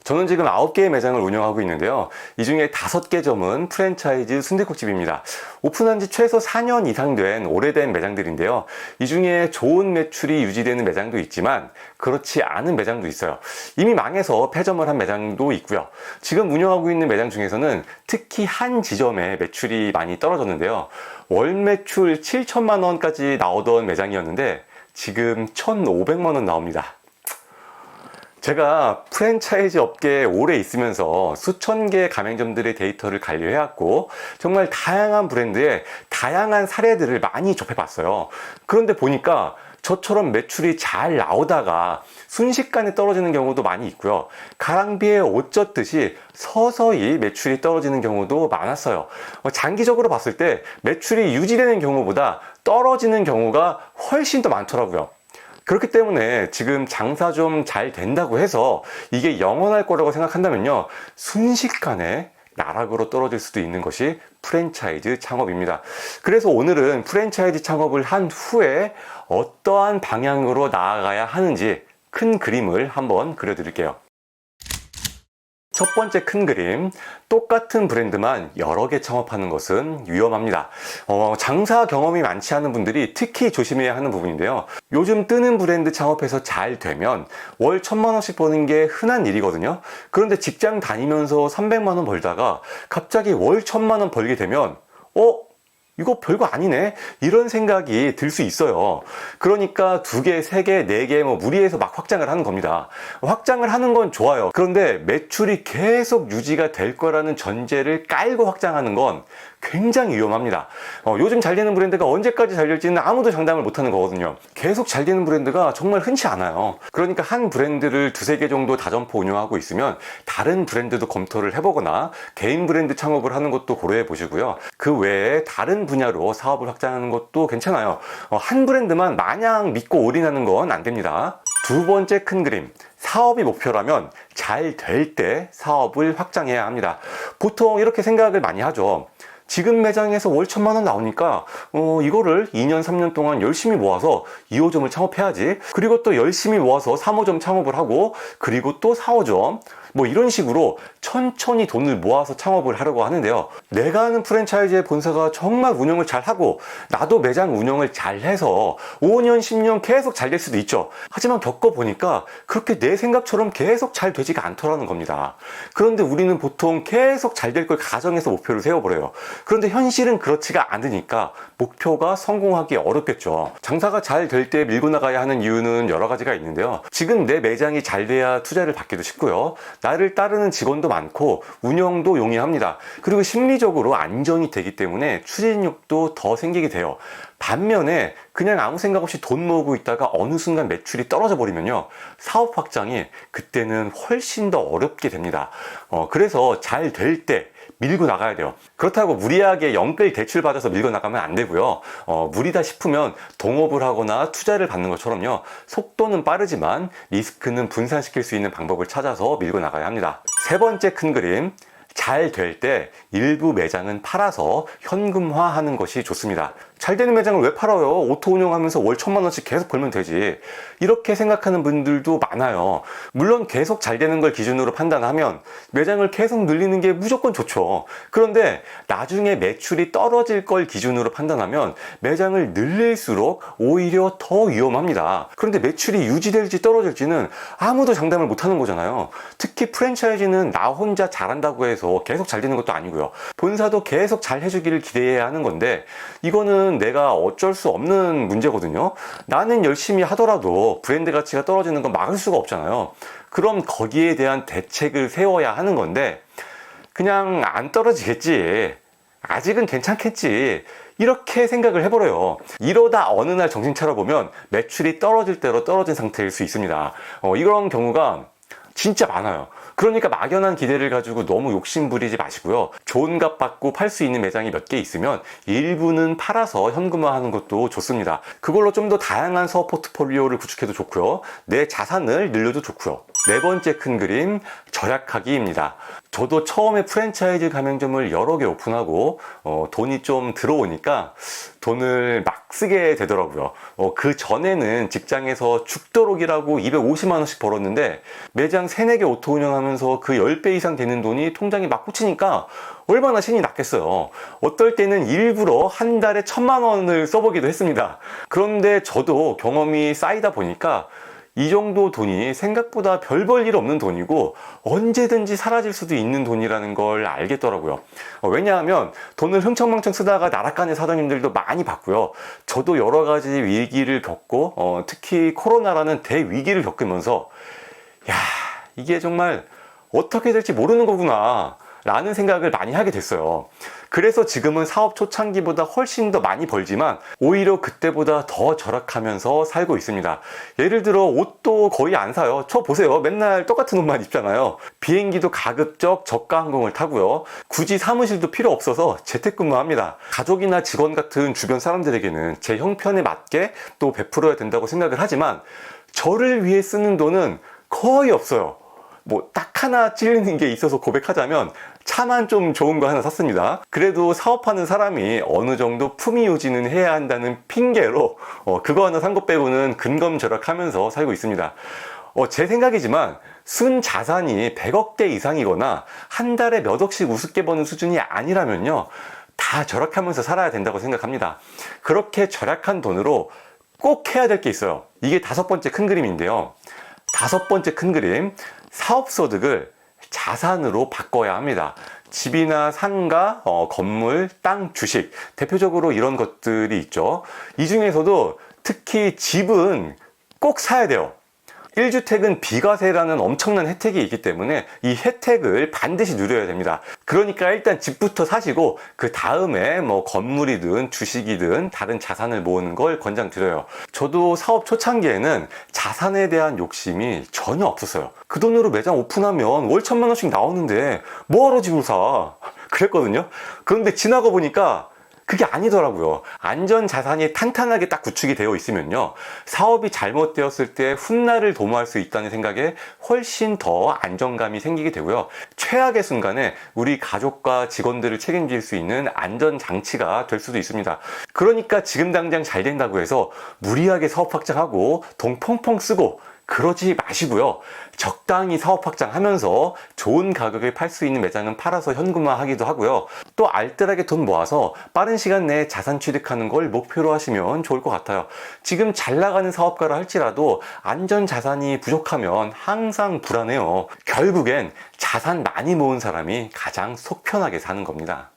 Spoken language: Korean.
저는 지금 9개의 매장을 운영하고 있는데요. 이 중에 5개 점은 프랜차이즈 순댓국집입니다. 오픈한 지 최소 4년 이상 된 오래된 매장들인데요. 이 중에 좋은 매출이 유지되는 매장도 있지만 그렇지 않은 매장도 있어요. 이미 망해서 폐점을 한 매장도 있고요. 지금 운영하고 있는 매장 중에서는 특히 한 지점에 매출이 많이 떨어졌는데요. 월 매출 7천만 원까지 나오던 매장이었는데 지금 1,500만 원 나옵니다. 제가 프랜차이즈 업계에 오래 있으면서 수천 개의 가맹점들의 데이터를 관리해왔고 정말 다양한 브랜드의 다양한 사례들을 많이 접해봤어요. 그런데 보니까 저처럼 매출이 잘 나오다가 순식간에 떨어지는 경우도 많이 있고요. 가랑비에 옷 젖듯이 서서히 매출이 떨어지는 경우도 많았어요. 장기적으로 봤을 때 매출이 유지되는 경우보다 떨어지는 경우가 훨씬 더 많더라고요. 그렇기 때문에 지금 장사 좀 잘 된다고 해서 이게 영원할 거라고 생각한다면요, 순식간에 나락으로 떨어질 수도 있는 것이 프랜차이즈 창업입니다. 그래서 오늘은 프랜차이즈 창업을 한 후에 어떠한 방향으로 나아가야 하는지 큰 그림을 한번 그려드릴게요. 첫 번째 큰 그림, 똑같은 브랜드만 여러 개 창업하는 것은 위험합니다. 장사 경험이 많지 않은 분들이 특히 조심해야 하는 부분인데요. 요즘 뜨는 브랜드 창업해서 잘 되면 월 1,000만 원씩 버는 게 흔한 일이거든요. 그런데 직장 다니면서 300만 원 벌다가 갑자기 월 1,000만 원 벌게 되면 이거 별거 아니네? 이런 생각이 들 수 있어요. 그러니까 2개, 3개, 4개 무리해서 막 확장을 하는 겁니다. 확장을 하는 건 좋아요. 그런데 매출이 계속 유지가 될 거라는 전제를 깔고 확장하는 건 굉장히 위험합니다. 요즘 잘 되는 브랜드가 언제까지 잘 될지는 아무도 장담을 못하는 거거든요. 계속 잘 되는 브랜드가 정말 흔치 않아요. 그러니까 한 브랜드를 2-3개 정도 다점포 운영하고 있으면 다른 브랜드도 검토를 해보거나 개인 브랜드 창업을 하는 것도 고려해 보시고요. 그 외에 다른 분야로 사업을 확장하는 것도 괜찮아요. 한 브랜드만 마냥 믿고 올인하는 건 안 됩니다. 두 번째 큰 그림, 사업이 목표라면 잘 될 때 사업을 확장해야 합니다. 보통 이렇게 생각을 많이 하죠. 지금 매장에서 월 1,000만 원 나오니까 이거를 2년, 3년 동안 열심히 모아서 2호점을 창업해야지. 그리고 또 열심히 모아서 3호점 창업을 하고, 그리고 또 4호점, 이런 식으로 천천히 돈을 모아서 창업을 하려고 하는데요. 내가 하는 프랜차이즈의 본사가 정말 운영을 잘하고 나도 매장 운영을 잘해서 5년, 10년 계속 잘 될 수도 있죠. 하지만 겪어보니까 그렇게 내 생각처럼 계속 잘 되지가 않더라는 겁니다. 그런데 우리는 보통 계속 잘 될 걸 가정해서 목표를 세워버려요. 그런데 현실은 그렇지가 않으니까 목표가 성공하기 어렵겠죠. 장사가 잘 될 때 밀고 나가야 하는 이유는 여러 가지가 있는데요. 지금 내 매장이 잘 돼야 투자를 받기도 쉽고요. 나를 따르는 직원도 많고 운영도 용이합니다. 그리고 심리적으로 안정이 되기 때문에 추진력도 더 생기게 돼요. 반면에 그냥 아무 생각 없이 돈 모으고 있다가 어느 순간 매출이 떨어져 버리면요, 사업 확장이 그때는 훨씬 더 어렵게 됩니다. 그래서 잘 될 때 밀고 나가야 돼요. 그렇다고 무리하게 영끌 대출 받아서 밀고 나가면 안 되고요. 무리다 싶으면 동업을 하거나 투자를 받는 것처럼요, 속도는 빠르지만 리스크는 분산시킬 수 있는 방법을 찾아서 밀고 나가야 합니다. 세 번째 큰 그림, 잘 될 때 일부 매장은 팔아서 현금화하는 것이 좋습니다. 잘 되는 매장을 왜 팔아요? 오토 운영하면서 월 1,000만 원씩 계속 벌면 되지. 이렇게 생각하는 분들도 많아요. 물론 계속 잘 되는 걸 기준으로 판단하면 매장을 계속 늘리는 게 무조건 좋죠. 그런데 나중에 매출이 떨어질 걸 기준으로 판단하면 매장을 늘릴수록 오히려 더 위험합니다. 그런데 매출이 유지될지 떨어질지는 아무도 장담을 못하는 거잖아요. 특히 프랜차이즈는 나 혼자 잘한다고 해서 계속 잘 되는 것도 아니고요. 본사도 계속 잘 해주기를 기대해야 하는 건데, 이거는 내가 어쩔 수 없는 문제거든요. 나는 열심히 하더라도 브랜드 가치가 떨어지는 건 막을 수가 없잖아요. 그럼 거기에 대한 대책을 세워야 하는 건데, 그냥 안 떨어지겠지, 아직은 괜찮겠지, 이렇게 생각을 해버려요. 이러다 어느 날 정신 차려보면 매출이 떨어질 대로 떨어진 상태일 수 있습니다. 이런 경우가 진짜 많아요. 그러니까 막연한 기대를 가지고 너무 욕심 부리지 마시고요. 좋은 값 받고 팔 수 있는 매장이 몇 개 있으면 일부는 팔아서 현금화하는 것도 좋습니다. 그걸로 좀 더 다양한 사업 포트폴리오를 구축해도 좋고요. 내 자산을 늘려도 좋고요. 네 번째 큰 그림, 절약하기입니다. 저도 처음에 프랜차이즈 가맹점을 여러 개 오픈하고 돈이 좀 들어오니까 돈을 막 쓰게 되더라고요. 그 전에는 직장에서 죽도록 일하고 250만 원씩 벌었는데 매장 3, 4개 오토 운영하면서 그 10배 이상 되는 돈이 통장에 막 꽂히니까 얼마나 신이 났겠어요. 어떨 때는 일부러 한 달에 1,000만 원을 써보기도 했습니다. 그런데 저도 경험이 쌓이다 보니까 이 정도 돈이 생각보다 별 볼 일 없는 돈이고 언제든지 사라질 수도 있는 돈이라는 걸 알겠더라고요. 왜냐하면 돈을 흥청망청 쓰다가 나락가는 사장님들도 많이 봤고요. 저도 여러 가지 위기를 겪고 특히 코로나라는 대위기를 겪으면서 야, 이게 정말 어떻게 될지 모르는 거구나 라는 생각을 많이 하게 됐어요. 그래서 지금은 사업 초창기보다 훨씬 더 많이 벌지만 오히려 그때보다 더 절약하면서 살고 있습니다. 예를 들어 옷도 거의 안 사요. 저 보세요. 맨날 똑같은 옷만 입잖아요. 비행기도 가급적 저가 항공을 타고요. 굳이 사무실도 필요 없어서 재택근무합니다. 가족이나 직원 같은 주변 사람들에게는 제 형편에 맞게 또 베풀어야 된다고 생각을 하지만 저를 위해 쓰는 돈은 거의 없어요. 뭐 딱 하나 찔리는 게 있어서 고백하자면 차만 좀 좋은 거 하나 샀습니다. 그래도 사업하는 사람이 어느 정도 품위 유지는 해야 한다는 핑계로 그거 하나 산 것 빼고는 근검절약하면서 살고 있습니다. 제 생각이지만 순 자산이 100억대 이상이거나 한 달에 몇 억씩 우습게 버는 수준이 아니라면요, 다 절약하면서 살아야 된다고 생각합니다. 그렇게 절약한 돈으로 꼭 해야 될 게 있어요. 이게 5번째 큰 그림인데요. 5번째 큰 그림, 사업소득을 자산으로 바꿔야 합니다. 집이나 상가, 건물, 땅, 주식, 대표적으로 이런 것들이 있죠. 이 중에서도 특히 집은 꼭 사야 돼요. 1주택은 비과세라는 엄청난 혜택이 있기 때문에 이 혜택을 반드시 누려야 됩니다. 그러니까 일단 집부터 사시고 그 다음에 뭐 건물이든 주식이든 다른 자산을 모으는 걸 권장드려요. 저도 사업 초창기에는 자산에 대한 욕심이 전혀 없었어요. 그 돈으로 매장 오픈하면 월 1,000만 원씩 나오는데 뭐하러 집을 사? 그랬거든요. 그런데 지나고 보니까 그게 아니더라고요. 안전 자산이 탄탄하게 딱 구축이 되어 있으면요, 사업이 잘못되었을 때 훗날을 도모할 수 있다는 생각에 훨씬 더 안정감이 생기게 되고요. 최악의 순간에 우리 가족과 직원들을 책임질 수 있는 안전 장치가 될 수도 있습니다. 그러니까 지금 당장 잘 된다고 해서 무리하게 사업 확장하고 돈 펑펑 쓰고 그러지 마시고요. 적당히 사업 확장하면서 좋은 가격에 팔 수 있는 매장은 팔아서 현금화하기도 하고요. 또 알뜰하게 돈 모아서 빠른 시간 내에 자산 취득하는 걸 목표로 하시면 좋을 것 같아요. 지금 잘 나가는 사업가라 할지라도 안전 자산이 부족하면 항상 불안해요. 결국엔 자산 많이 모은 사람이 가장 속 편하게 사는 겁니다.